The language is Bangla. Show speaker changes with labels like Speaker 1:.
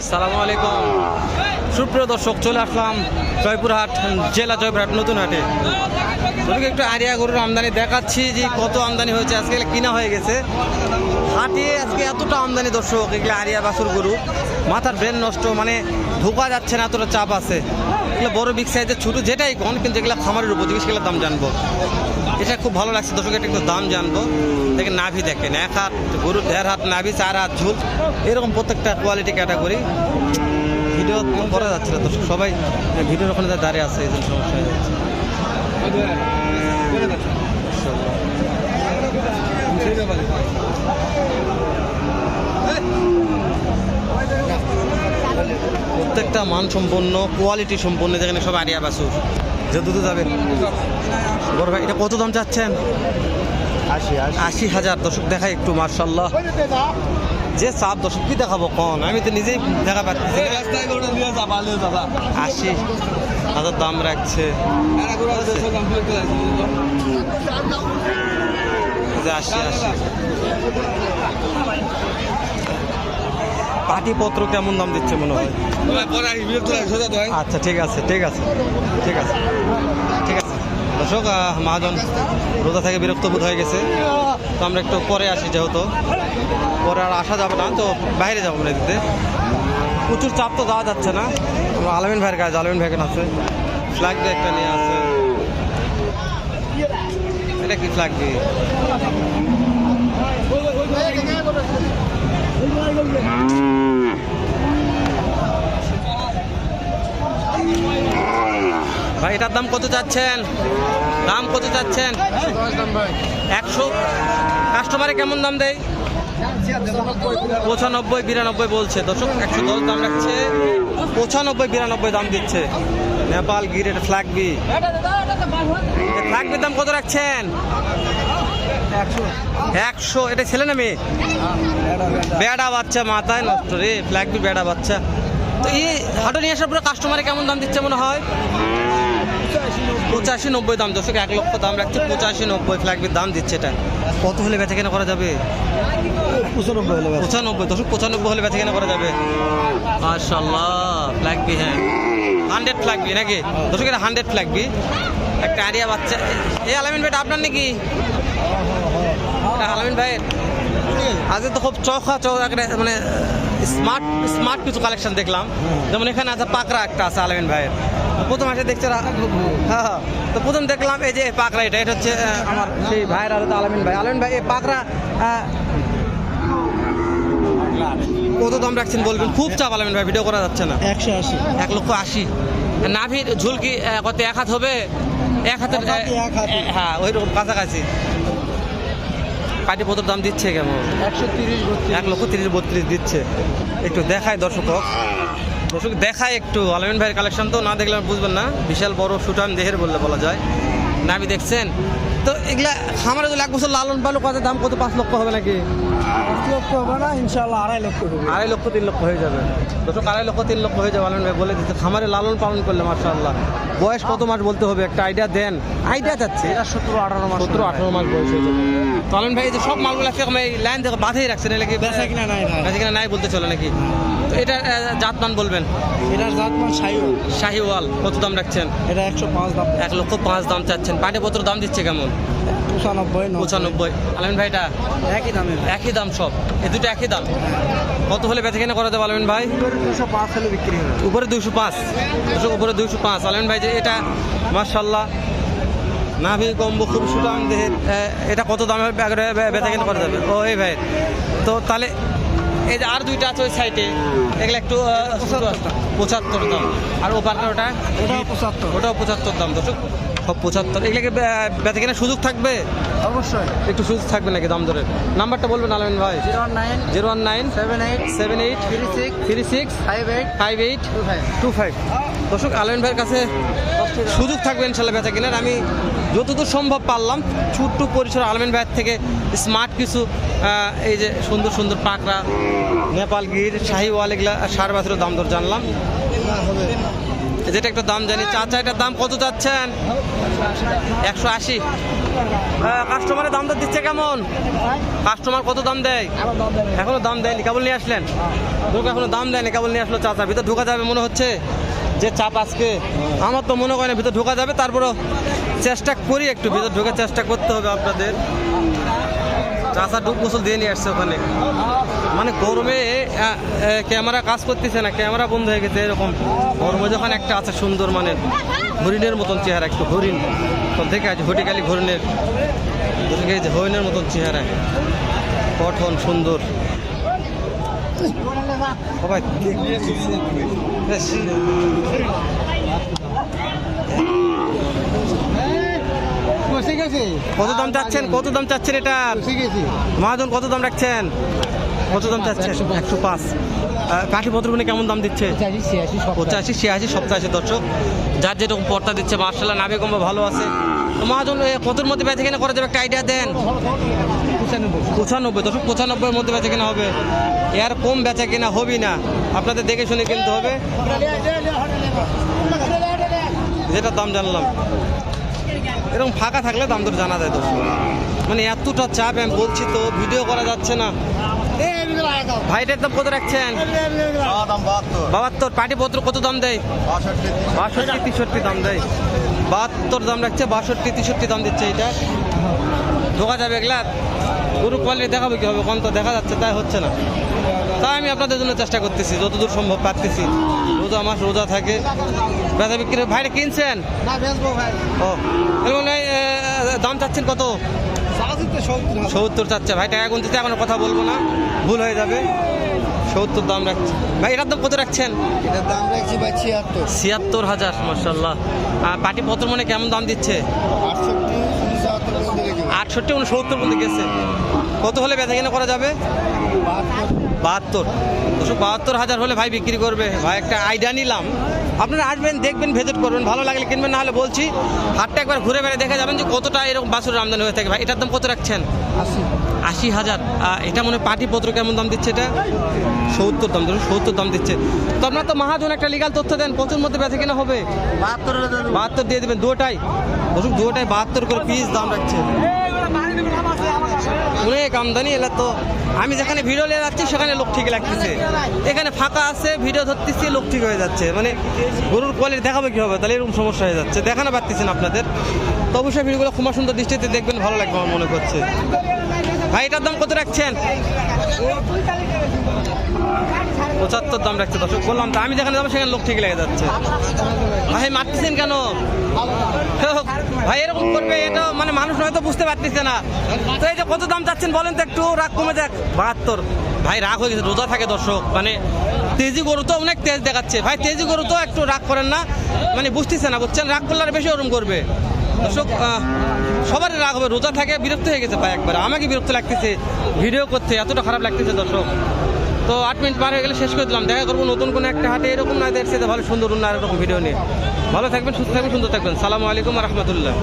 Speaker 1: আসসালামু আলাইকুম সুপ্রিয় দর্শক, চলে আসলাম জয়পুরহাট, জেলা জয়পুরহাট নতুন হাটে। তোকে একটু আরিয়া গরুর আমদানি দেখাচ্ছি যে কত আমদানি হয়েছে। আজকে কিনা হয়ে গেছে হাটে, আজকে এতটা আমদানি দর্শক। এগুলো আরিয়া বাছুর গরু, মাথার ব্রেন নষ্ট, মানে ঢোকা যাচ্ছে না, এতটা চাপ আছে। এগুলো বড় বিগ সাইজের ছোটো যেটাই কোন, কিন্তু এগুলো খামারের উপর জিনিস, সেগুলোর দাম জানবো। এটা খুব ভালো লাগছে দর্শক, এটা একটু দাম জানবো। দেখেন নাভি, দেখেন 1 হাত গরু, 1.5 হাত নাভি, 4 হাত ঝুল, এরকম প্রত্যেকটা কোয়ালিটি ক্যাটাগরি। ভিডিও করা যাচ্ছে না দর্শক, সবাই ভিডিওর ওখানে দাঁড়িয়ে আছে, এই জন্য সমস্যা হয়ে যাচ্ছে। প্রত্যেকটা মান সম্পন্ন, কোয়ালিটি সম্পন্ন। যেখানে সব আরিয়া বাছুর, যে দুধে যাবে। বড় ভাই, এটা কত দাম চাচ্ছেন? 80,000 দর্শক। দেখাই একটু, মার্শাল্লাহ যে চাপ দর্শক, কি দেখাবো কন, আমি তো নিজেই দেখা পাচ্ছি। 80,000 দাম রাখছে। 80 পাটিপত্র কেমন দাম দিচ্ছে মনে হয়? আচ্ছা ঠিক আছে ঠিক আছে ঠিক আছে ঠিক আছে দর্শক, মহাজন রোজা থেকে বিরক্ত বোধ হয়ে গেছে, তো আমরা একটু পরে আসি, যেহেতু পরে আর আসা যাবে না, তো বাইরে যাবো না দিতে। প্রচুর চাপ, তো যাওয়া যাচ্ছে না। আলামিন ভাইয়ের কাজ, আলামিন ভাইকেন আছে, ফ্ল্যাগ দিয়ে একটা নিয়ে আছে। এটা কি ফ্ল্যাগ দিয়ে? ভাই এটার দাম কত চাচ্ছেন? দাম কত চাচ্ছেন? 100। কাস্টমারে কেমন দাম দেয়? 95, 92 বলছে দর্শক। 110 দাম রাখছে, 95, 92 দাম দিচ্ছে। নেপাল গির, এটা ফ্ল্যাগ বি। ফ্ল্যাগ বির দাম কত রাখছেন? 100। এটা ছেলে না মেয়ে? বেড়া বাচ্চা, মাথায় নষ্ট রে, ফ্ল্যাগ বি বেড়া বাচ্চা। তো এই হাটে নিয়ে আসার পরে কাস্টমারে কেমন দাম দিচ্ছে মনে হয়? 85, 90 দাম দর্শক। 1 লক্ষ দাম রাখছে, 85, 90 ফ্ল্যাগ বির দাম দিচ্ছে। এটা কত হলে বেচা কেনা করা যাবে? 95 দর্শক। 95 হলে বেচা কেনা করা যাবে। মাশাআল্লাহ, ফ্ল্যাগ বি, হ্যাঁ 100 ফ্ল্যাগ বি নাকি দর্শক? এটা 100 ফ্ল্যাগ বি, একটা আরিয়া বাচ্চা। এই আলামিন ভাইটা আপনার নাকি? আলামিন ভাই আজ তো খুব চৌখা মানে স্মার্ট স্মার্ট কিছু কালেকশন দেখলাম। যেমন এখানে আছে পাকড়া, একটা আছে আলামিন ভাইয়ের। প্রথম আসে দেখছে, হ্যাঁ, তো প্রথম দেখলাম এই যে পাকড়া, এটা হচ্ছে আমার সেই ভাইয়ের আর আলামিন ভাই। আলামিন ভাই এই পাকড়া কত দাম রাখছেন বলবেন? খুব চাপ আলামিন ভাই, ভিডিও করা যাচ্ছে না।
Speaker 2: 180।
Speaker 1: 1,80,000। নাভির ঝুল কি কত? 1 হাত হবে? 1 হাতের, হ্যাঁ ওই রকম কাছাকাছি। পাটিপত্র দাম দিচ্ছে কেমন? 130, 32 দিচ্ছে। একটু দেখায় দর্শক, দর্শক দেখায় একটু। আলামিন ভাইয়ের কালেকশন তো না দেখলে বুঝবেন না। বিশাল বড় সুটাম দেহের বললে বলা যায়। নাভি দেখছেন তো? এগুলা খামারে যদি 1 বছর লালন পালন কত দাম, কত 5 লক্ষ হবে নাকি?
Speaker 2: 5 লক্ষ হবে না, ইনশাআল্লাহ 2.5 লক্ষ হবে।
Speaker 1: 2.5 লক্ষ 3 লক্ষ হয়ে যাবে দর্শক। 2.5 লক্ষ 3 লক্ষ হয়ে যাবে। আলামিন ভাই বলে দিচ্ছে খামারে লালন পালন করলে। মাশাআল্লাহ, বয়স কত মাস বলতে হবে? একটা আইডিয়া দেন। আইডিয়া চাচ্ছে।
Speaker 2: এটা 17-18 মাস।
Speaker 1: 17-18 মাস বয়স হয়ে যাবে। তো আলামিন ভাই এই যে সব মালগুলো এই লাইন থেকে বাঁধেই রাখছেন, নাকি
Speaker 2: বেচা কিনা নাই?
Speaker 1: বেচা কিনা নাই বলতে চলে নাকি? তো এটা জাতমান বলবেন?
Speaker 2: এটার জাতমান শাহিওয়াল।
Speaker 1: শাহিওয়াল কত দাম রাখছেন?
Speaker 2: এটা 105 দাম।
Speaker 1: 1,05,000 দাম চাচ্ছেন। পাটিপত্র দাম দিচ্ছে কেমন? 95। আলামিন ভাই এটা
Speaker 2: একই দামে,
Speaker 1: একই দাম সব? এই দুটো একই দাম? কত হলে বেচা কেনা করা যাবে আলামিন ভাই?
Speaker 2: 205 হলে বিক্রি হবে।
Speaker 1: উপরে 205 দর্শক, উপরে 205। আলামিন ভাই যে এটা মাশাআল্লাহ নাভি কম্বো, খুব সুঠাম দেহের, এটা কত দামে বেচা কেনা করা যাবে? ও এই ভাই, তো তাহলে এই যে আর দুইটা আছে ওই সাইডে, এগুলো একটু 75 দাম। আর ও পার্কার ওটা? ওটাও 75 দাম দর্শক, সব 75। এগুলোকে বেচা কেনার সুযোগ থাকবে?
Speaker 2: অবশ্যই
Speaker 1: একটু সুযোগ থাকবে নাকি দাম দরের? নাম্বারটা বলবেন আলামিন ভাই?
Speaker 2: 019 78 36 58
Speaker 1: 25। দর্শক আলামিন ভাইয়ের কাছে সুযোগ থাকবে ইনশাল্লাহ বেচা কেনার। আমি যতদূর সম্ভব পারলাম ছোট্ট পরিসর আলামিন ভাইয়ের থেকে স্মার্ট কিছু এই যে সুন্দর সুন্দর পাকড়া, নেপাল গির, শাহিওয়াল, এগুলা 7.5 বছরের দাম দর জানলাম। যেটা একটা দাম জানি। চাচা এটার দাম কত চাচ্ছেন? 180। কাস্টমারের দাম দর দিচ্ছে কেমন? কাস্টমার কত দাম দেয়? এখনো দাম দেয়নি, কেবল নিয়ে আসলেন? লোক এখনো দাম দেয়নি, কেবল নিয়ে আসলো চাচা। ভিতর ঢোকা যাবে মনে হচ্ছে যে চাপ আজকে, আমার তো মনে হয় না ভিতর ঢোকা যাবে। তারপরও চেষ্টা করি, একটু ভিতর ঢোকার চেষ্টা করতে হবে আপনাদের। চাচা ডুব গোসল দিয়ে নিয়ে আসছে ওখানে, মানে গরমে ক্যামেরা কাজ করতেছে না, ক্যামেরা বন্ধ হয়ে গেছে এরকম গরমে। যখন একটা আছে সুন্দর মানে হরিণের মতন চেহারা, একটু হরিণ তো দেখে আছে, হটিকালি হরিণের হরিণের মতন চেহারা, গঠন সুন্দর। সবাই কত দাম চাচ্ছেন? কত দাম চাচ্ছেন এটা মহাজন? কত দাম রাখছেন? কত দাম চাচ্ছেন? 105। কাঠি পত্রগুলো কেমন দাম দিচ্ছে? 85, 86, 87। দর্শক যার যেরকম পর্তা দিচ্ছে মার্শাল্লাহ, নাভি কম্বা ভালো আছে। তো মহাজন কতর মধ্যে বেচা কেনা করা যাবে, একটা আইডিয়া দেন। 95। দর্শক 95-এর মধ্যে বেচা কেনা হবে, এর কম বেচা কেনা হবেই না। আপনাদের দেখে শুনে কিনতে হবে। যেটা দাম জানলাম, এরকম ফাঁকা থাকলে দাম দর জানা যায়। দর্শক মানে এতটা চাপ, আমি বলছি তো ভিডিও করা যাচ্ছে না। ভাইটার দাম কত রাখছেন? 72। পাটিপত্র কত দাম দেয়? 62, 63 দাম দেয়। 72 দাম রাখছে, 62, 63 দাম দিচ্ছে। এটা ঢোকা যাবে এগুলা? গরু কোয়ালিটি দেখাবো কি হবে, কোন তো দেখা যাচ্ছে, তাই হচ্ছে না। তাই আমি আপনাদের জন্য চেষ্টা করতেছি যতদূর সম্ভব পারতেছি। রোজা মাস রোজা থাকে, বেচা বিক্রি। ভাইটা কিনছেন? ও দাম চাচ্ছেন কত? 70 চাচ্ছে। ভাই টাকা গুনতে এখন কথা বলবো না, ভুল হয়ে যাবে। 70 দাম রাখছে। ভাই এটার দাম কত রাখছেন?
Speaker 2: এটার দাম রাখছি ভাই
Speaker 1: 76,000। মাশাআল্লাহ। পাটি পত্র মানে কেমন দাম দিচ্ছে? 68, 69 পর্যন্ত গেছে। কত হলে বেচা কেনা করা যাবে? 72। 72,000 হলে ভাই বিক্রি করবে। ভাই একটা আইডিয়া নিলাম, আপনারা আসবেন, দেখবেন, ভিজিট করবেন, ভালো লাগলে কিনবেন, না হলে বলছি হাটটা একবার ঘুরে বেড়ে দেখে যাবেন যে কতটা এরকম বাছুরের আমদানি হয়ে থাকে। ভাই এটার দাম কত রাখছেন? 80,000। এটা মনে পাটিপত্র কেমন দাম দিচ্ছে? এটা 70 দাম। 70 দাম দিচ্ছে। তো আপনার তো মহাজন একটা লিগাল তথ্য দেন, কতর মধ্যে বেচা কেনা হবে? 72 দিয়ে দেবেন। দুটাই 72 করে পিস দাম রাখছে। অনেক আমদানি এলা। তো আমি যেখানে ভিডিও নিয়ে যাচ্ছি সেখানে লোক ঠিক লাগতেছে, এখানে ফাঁকা আছে, ভিডিও ধরতেছি, লোক ঠিক হয়ে যাচ্ছে। মানে গরুর কোয়ালিটি দেখাবে কি হবে, তাহলে এরকম সমস্যা হয়ে যাচ্ছে, দেখানো পারতেছেন আপনাদের। তো অবশ্যই ভিডিওগুলো খুব সুন্দর দৃষ্টিতে দেখবেন, ভালো লাগবে আমার মনে করছে। ভাই এটার দাম কত রাখছেন? 75 দাম রাখছে। দর্শক বললাম তো, আমি যেখানে যাবো সেখানে লোক ঠিক লেগে যাচ্ছে। ভাই মারতেছেন কেন? ভাই এরকম করবে, এটা মানে মানুষ হয়তো বুঝতে পারতেছে না। তো এই যে কত দাম চাচ্ছেন বলেন তো, একটু রাগ কমে যাক। 72। ভাই রাগ হয়ে গেছে, রোজা থাকে দর্শক, মানে তেজি গরু তো অনেক তেজ দেখাচ্ছে। ভাই তেজি গরু তো একটু রাগ করেন না, মানে বুঝতেছে না, বুঝছেন? রাগ করলে আর বেশি ওরম করবে দর্শক। সবারই রাগ হবে, রোজা থাকে, বিরক্ত হয়ে গেছে ভাই একবার। আমাকে বিরক্ত লাগতেছে ভিডিও করতে, এতটা খারাপ লাগতেছে দর্শক। তো 8 মিনিট পার হয়ে গেলে শেষ করে দিলাম। দেখা করবো নতুন কোনো একটা হাটে, এরকম না দেখছে ভালো সুন্দর অন্য এরকম ভিডিও নিয়ে। ভালো থাকবেন, সুস্থ থাকবেন, সুন্দর থাকবেন। সালামু আলাইকুম রহমতুল্লাহ।